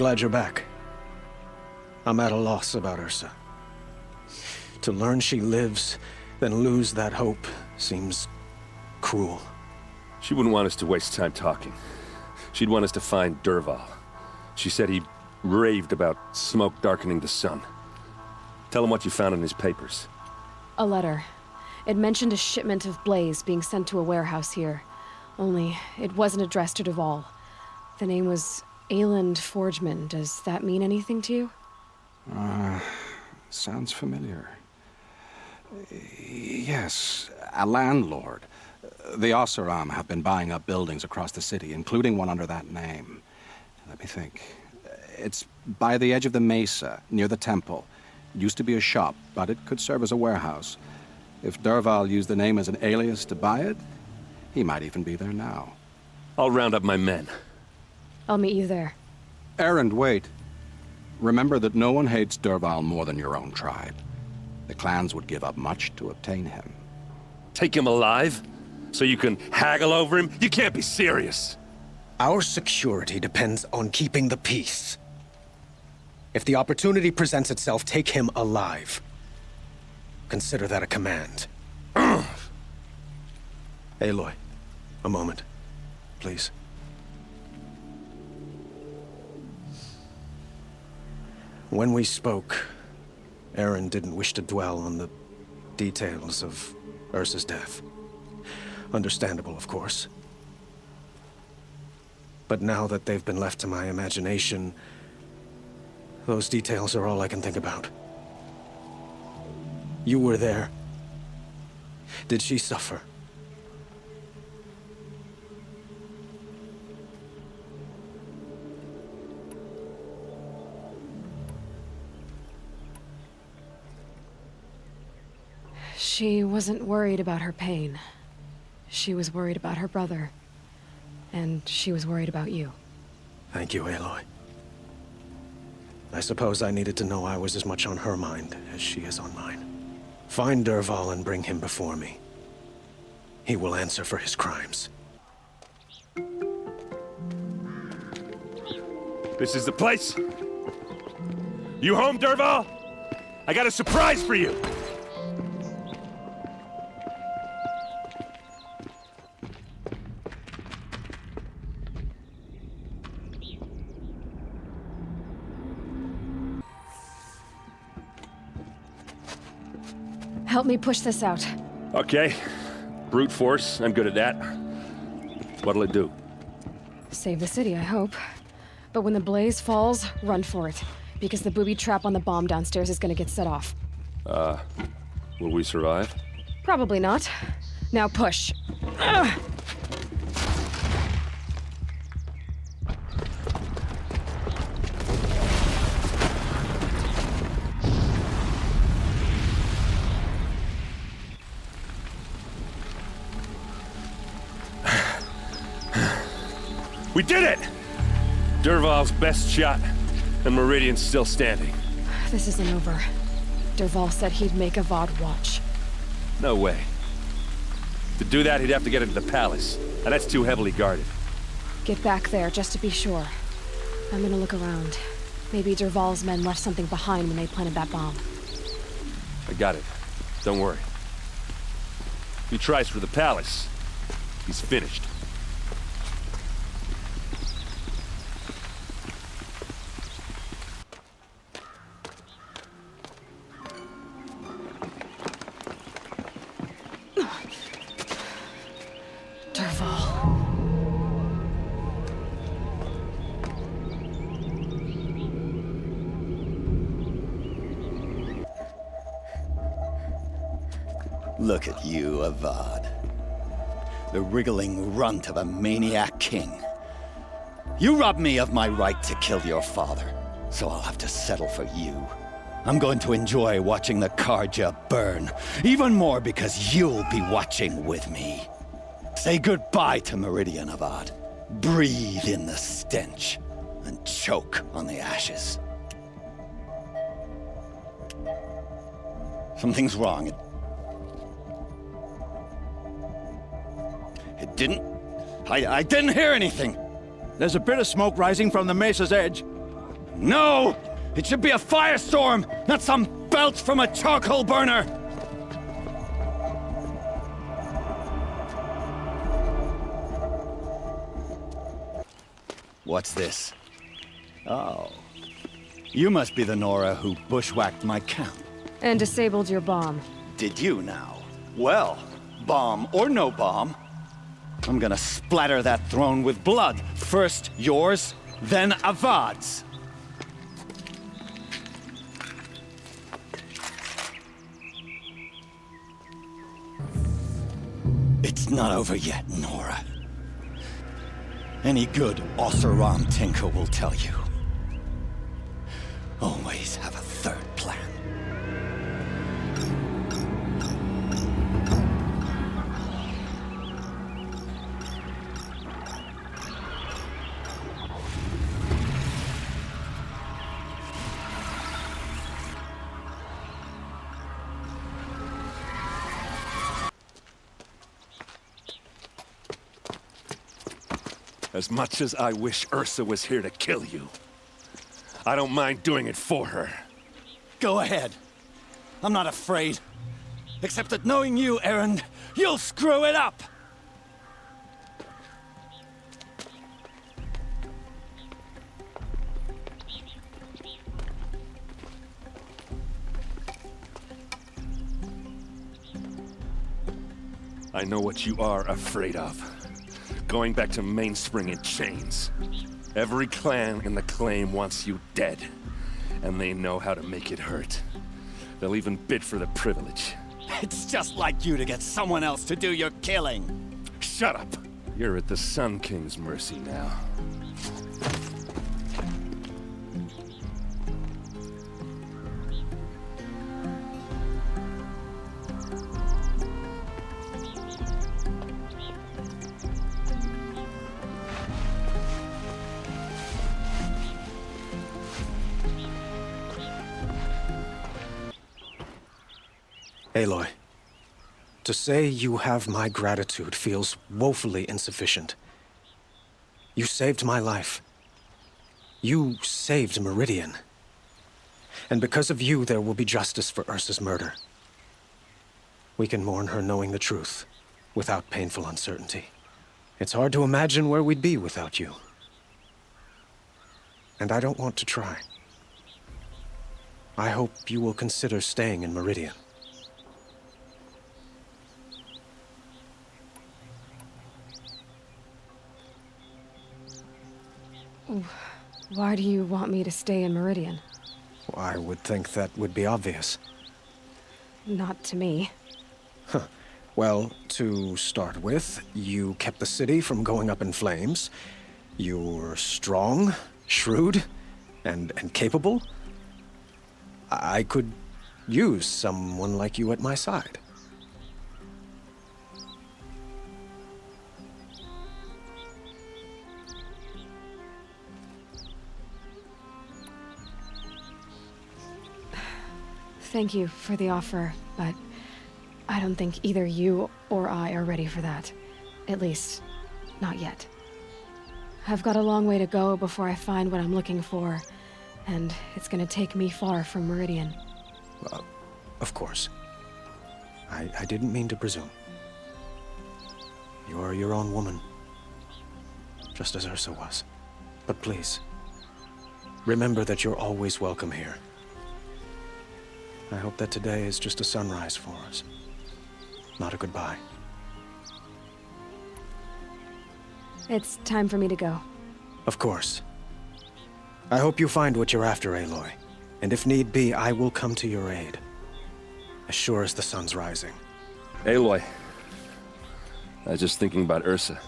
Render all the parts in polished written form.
glad you're back. I'm at a loss about Ursa. To learn she lives, then lose that hope, seems cruel. She wouldn't want us to waste time talking. She'd want us to find Dervahl. She said he raved about smoke darkening the sun. Tell him what you found in his papers. A letter. It mentioned a shipment of blaze being sent to a warehouse here. Only, it wasn't addressed to Dervahl. The name was Ayland Forgeman. Does that mean anything to you? Sounds familiar. Yes, a landlord. The Oseram have been buying up buildings across the city, including one under that name. Let me think. It's by the edge of the mesa, near the temple. Used to be a shop, but it could serve as a warehouse. If Dervahl used the name as an alias to buy it, he might even be there now. I'll round up my men. I'll meet you there. Erend, wait. Remember that no one hates Dervahl more than your own tribe. The clans would give up much to obtain him. Take him alive? So you can haggle over him? You can't be serious. Our security depends on keeping the peace. If the opportunity presents itself, take him alive. Consider that a command. Aloy, a moment, please. When we spoke, Erend didn't wish to dwell on the details of Ursa's death. Understandable, of course. But now that they've been left to my imagination, those details are all I can think about. You were there. Did she suffer? She wasn't worried about her pain. She was worried about her brother. And she was worried about you. Thank you, Aloy. I suppose I needed to know I was as much on her mind as she is on mine. Find Dervahl and bring him before me. He will answer for his crimes. This is the place? You home, Dervahl? I got a surprise for you! Help me push this out. Okay. Brute force, I'm good at that. What'll it do? Save the city, I hope. But when the blaze falls, run for it. Because the booby trap on the bomb downstairs is gonna get set off. Will we survive? Probably not. Now push. Ugh. We did it! Dervahl's best shot, and Meridian's still standing. This isn't over. Dervahl said he'd make Avad watch. No way. To do that, he'd have to get into the palace, and that's too heavily guarded. Get back there, just to be sure. I'm gonna look around. Maybe Dervahl's men left something behind when they planted that bomb. I got it. Don't worry. If he tries for the palace, he's finished. Look at you, Avad. The wriggling runt of a maniac king. You robbed me of my right to kill your father, so I'll have to settle for you. I'm going to enjoy watching the Karja burn, even more because you'll be watching with me. Say goodbye to Meridian, Avad. Breathe in the stench, and choke on the ashes. Something's wrong. It didn't... I didn't hear anything! There's a bit of smoke rising from the mesa's edge. No! It should be a firestorm, not some belch from a charcoal burner! What's this? Oh. You must be the Nora who bushwhacked my camp. And disabled your bomb. Did you now? Well, bomb or no bomb, I'm gonna splatter that throne with blood. First yours, then Avad's. It's not over yet, Nora. Any good Oseram tinker will tell you. Always have a third plan. As much as I wish Ursa was here to kill you, I don't mind doing it for her. Go ahead. I'm not afraid. Except that knowing you, Erend, you'll screw it up! I know what you are afraid of. Going back to Mainspring in chains. Every clan in the claim wants you dead. And they know how to make it hurt. They'll even bid for the privilege. It's just like you to get someone else to do your killing. Shut up! You're at the Sun King's mercy now. Aloy, to say you have my gratitude feels woefully insufficient. You saved my life. You saved Meridian. And because of you, there will be justice for Ursa's murder. We can mourn her knowing the truth, without painful uncertainty. It's hard to imagine where we'd be without you. And I don't want to try. I hope you will consider staying in Meridian. Why do you want me to stay in Meridian? I would think that would be obvious. Not to me. Well, to start with, you kept the city from going up in flames. You're strong, shrewd, and capable. I could use someone like you at my side. Thank you for the offer, but I don't think either you or I are ready for that. At least, not yet. I've got a long way to go before I find what I'm looking for, and it's gonna take me far from Meridian. Of course. I didn't mean to presume. You're your own woman, just as Ursa was. But please, remember that you're always welcome here. I hope that today is just a sunrise for us, not a goodbye. It's time for me to go. Of course. I hope you find what you're after, Aloy. And if need be, I will come to your aid. As sure as the sun's rising. Aloy. I was just thinking about Ursa.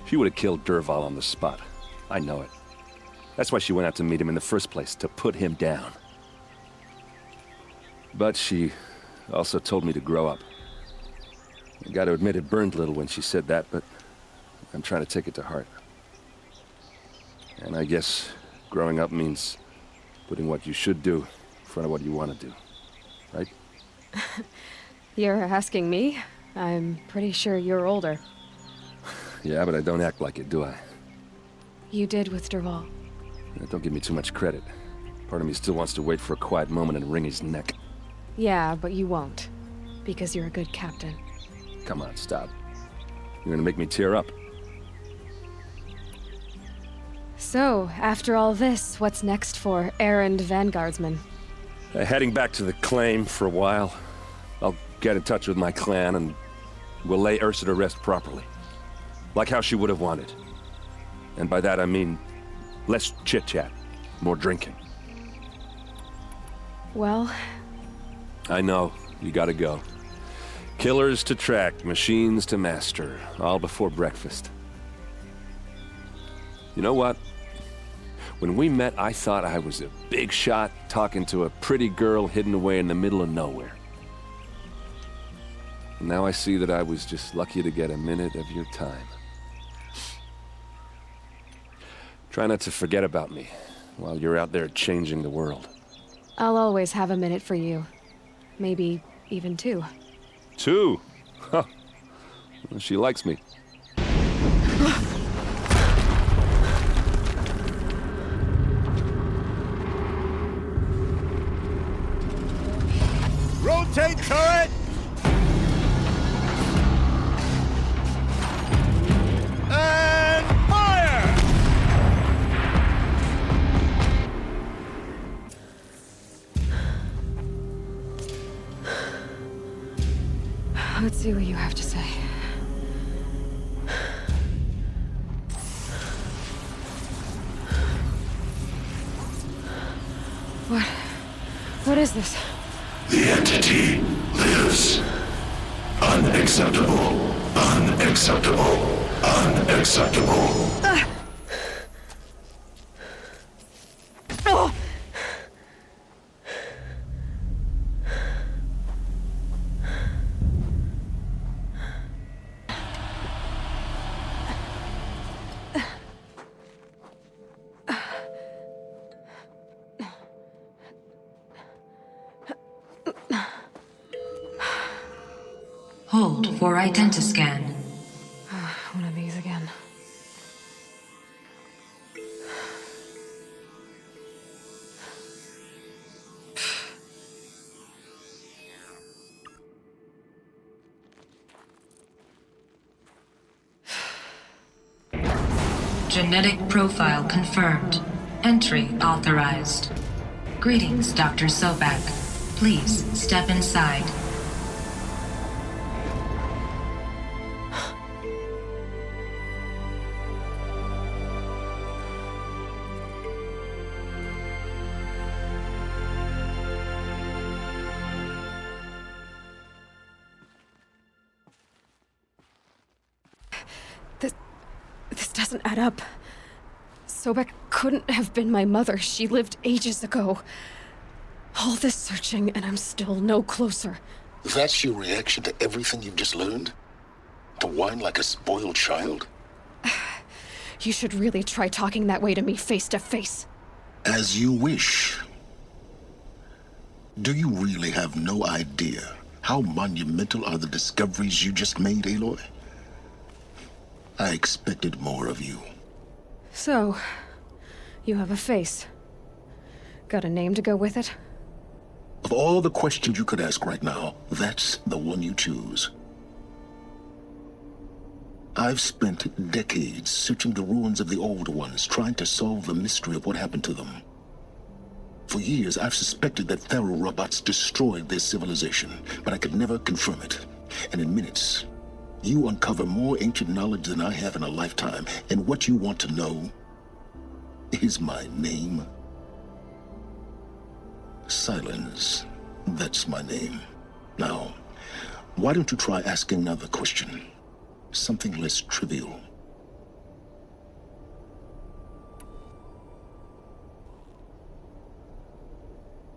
She would have killed Dervahl on the spot. I know it. That's why she went out to meet him in the first place, to put him down. But she also told me to grow up. I gotta admit it burned a little when she said that, but I'm trying to take it to heart. And I guess growing up means putting what you should do in front of what you want to do, right? You're asking me? I'm pretty sure you're older. Yeah, but I don't act like it, do I? You did with Dervahl. Don't give me too much credit. Part of me still wants to wait for a quiet moment and wring his neck. Yeah, but you won't. Because you're a good captain. Come on, stop. You're gonna make me tear up. So, after all this, what's next for errand vanguardsman? Heading back to the claim for a while. I'll get in touch with my clan and we'll lay Ursa to rest properly. Like how she would have wanted. And by that I mean less chit-chat, more drinking. Well... I know, you gotta go. Killers to track, machines to master, all before breakfast. You know what? When we met, I thought I was a big shot talking to a pretty girl hidden away in the middle of nowhere. And now I see that I was just lucky to get a minute of your time. Try not to forget about me while you're out there changing the world. I'll always have a minute for you. Maybe even two. 2? Huh. Well, she likes me. Rotate turret! And fire! Let's see what you have to say. What is this? The entity lives. Unacceptable. Unacceptable. Unacceptable. Hold for identiscan. One of these again. Genetic profile confirmed. Entry authorized. Greetings, Dr. Sobek. Please step inside. This doesn't add up. Sobek couldn't have been my mother. She lived ages ago. All this searching, and I'm still no closer. That's your reaction to everything you've just learned? To whine like a spoiled child? You should really try talking that way to me face to face. As you wish. Do you really have no idea how monumental are the discoveries you just made, Aloy? I expected more of you. So, you have a face. Got a name to go with it? Of all the questions you could ask right now, that's the one you choose. I've spent decades searching the ruins of the old ones, trying to solve the mystery of what happened to them. For years, I've suspected that Thero robots destroyed their civilization, but I could never confirm it. And in minutes, you uncover more ancient knowledge than I have in a lifetime, and what you want to know is my name. Silence. That's my name. Now, why don't you try asking another question? Something less trivial.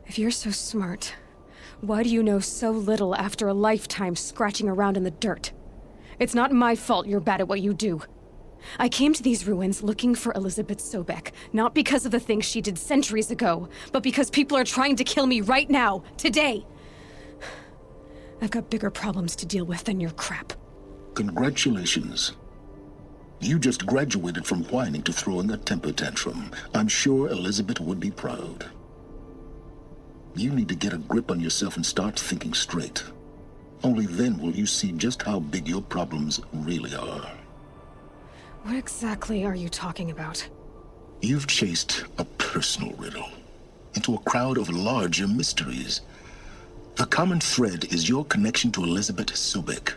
If you're so smart, why do you know so little after a lifetime scratching around in the dirt? It's not my fault you're bad at what you do. I came to these ruins looking for Elizabeth Sobek, not because of the things she did centuries ago, but because people are trying to kill me right now, today. I've got bigger problems to deal with than your crap. Congratulations. You just graduated from whining to throwing a temper tantrum. I'm sure Elizabeth would be proud. You need to get a grip on yourself and start thinking straight. Only then will you see just how big your problems really are. What exactly are you talking about? You've chased a personal riddle into a crowd of larger mysteries. The common thread is your connection to Elizabeth Sobek.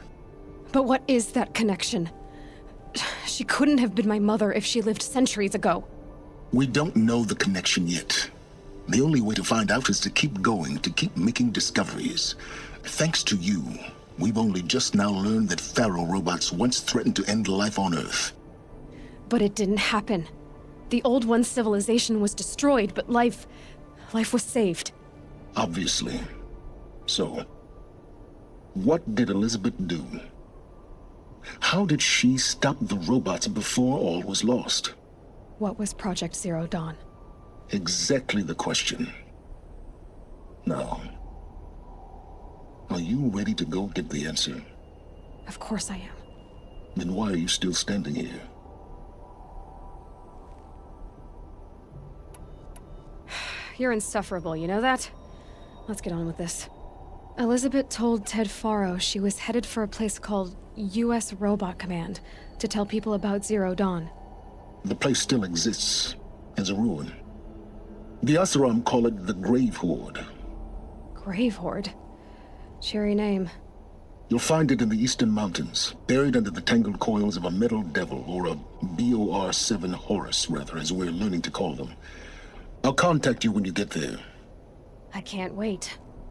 But what is that connection? She couldn't have been my mother if she lived centuries ago. We don't know the connection yet. The only way to find out is to keep going, to keep making discoveries. Thanks to you, we've only just now learned that Pharaoh robots once threatened to end life on Earth. But it didn't happen. The Old One's civilization was destroyed, but life was saved. Obviously. So, what did Elizabeth do? How did she stop the robots before all was lost? What was Project Zero Dawn? Exactly the question. Now, are you ready to go get the answer? Of course I am. Then why are you still standing here? You're insufferable, you know that? Let's get on with this. Elizabeth told Ted Faro she was headed for a place called U.S. Robot Command to tell people about Zero Dawn. The place still exists as a ruin. The Oseram call it the Grave Horde. Grave Horde? Cheery name. You'll find it in the Eastern Mountains, buried under the tangled coils of a metal devil, or a BOR-7 Horus, rather, as we're learning to call them. I'll contact you when you get there. I can't wait.